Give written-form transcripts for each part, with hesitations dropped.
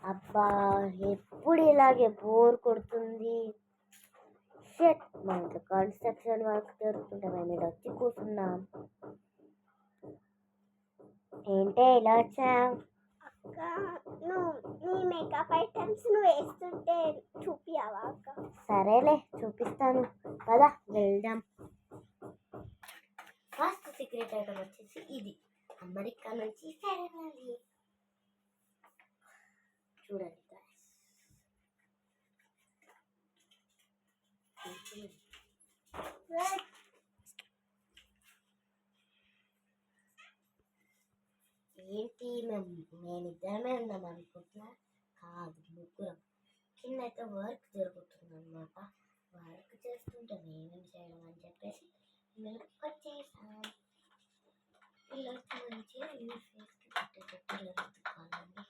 అబ్బా, ఎప్పుడు ఇలాగే బోర్ కొడుతుంది. షెట్, మా ఇంట్లో కన్స్ట్రక్షన్ వర్క్ జరుగుతుంటే మేము ఇక్కడ వచ్చి కూర్చున్నాం. ఏంటే ఇలా వచ్చావు? అక్క, నువ్వు నీ మేకప్ ఐటమ్స్ నువ్వు వేస్తుంటే చూపియావా అక్క? సరేలే, చూపిస్తాను కదా, వెళ్దాం. ఫస్ట్ సీక్రెట్ ఐటమ్ వచ్చేసి ఇది, అమెరికా నుంచి ఫెరనాలి. చూడండి ఏంటి, మేమిద్దరమే ఉన్నాం అనుకుంటున్నా? కాదు, ముగ్గురం. కింద అయితే వర్క్ జరుగుతుంది అనమాట. వర్క్ చేస్తుంటే నేనేం చేయడం అని చెప్పేసి పిల్లలకి వచ్చేసాం. పిల్లలకి మంచిగా ఈ ఫేస్కి పెట్టేటట్టు వెతుక్కోవాలండి.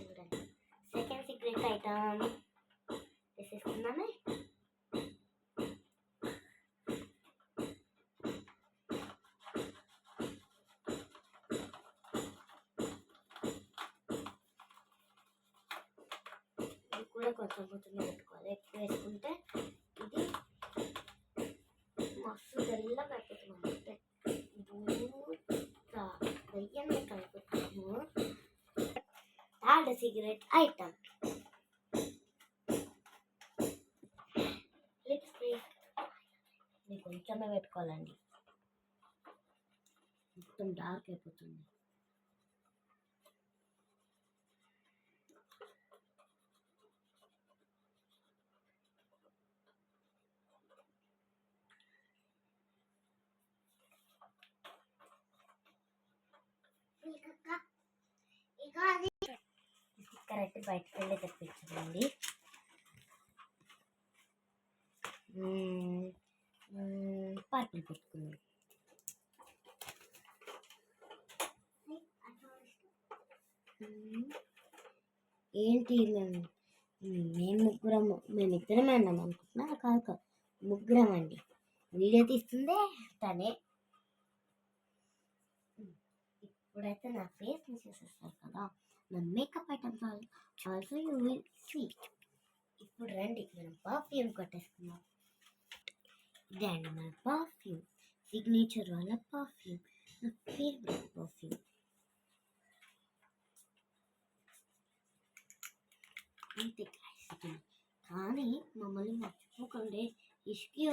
చూడండి, సెకండ్ సీక్రెట్ ఐటమ్ వేసేస్తున్నామే. కూడా కొంచెం కొంచెం పెట్టుకోవాలి, ఎక్కువ వేసుకుంటే ఇది మస్తు తెల్లగా అయిపోతుంది. దయ్యంగా అయిపోతాము. Third secret item lipstick. ఇది కొంచెమే పెట్టుకోవాలండి, మొత్తం డార్క్ అయిపోతుంది. కరెక్ట్ బయటకు వెళ్ళి తెప్పించండి. పర్పుల్ పెట్టుకుందాం. ఏంటి, మేమిద్దరమే అన్నాం అనుకుంటున్నా? కాదు, ముగ్గురం అండి. వీడియో తీస్తుందే తనే. ఇప్పుడైతే నా ఫేస్ని చూసేస్తారు కదా, నా makeup items also you will see. ఇప్పుడు రండి, మనం పర్ఫ్యూమ్ కొట్టేసుకుందాం. ఇదే అండి మన పర్ఫ్యూమ్, సిగ్నేచర్ వాళ్ళ పర్ఫ్యూమ్, నా ఫేవరెట్ పర్ఫ్యూమ్. అంతే, కానీ మమ్మల్ని మర్చిపోకండి. ఇష్కి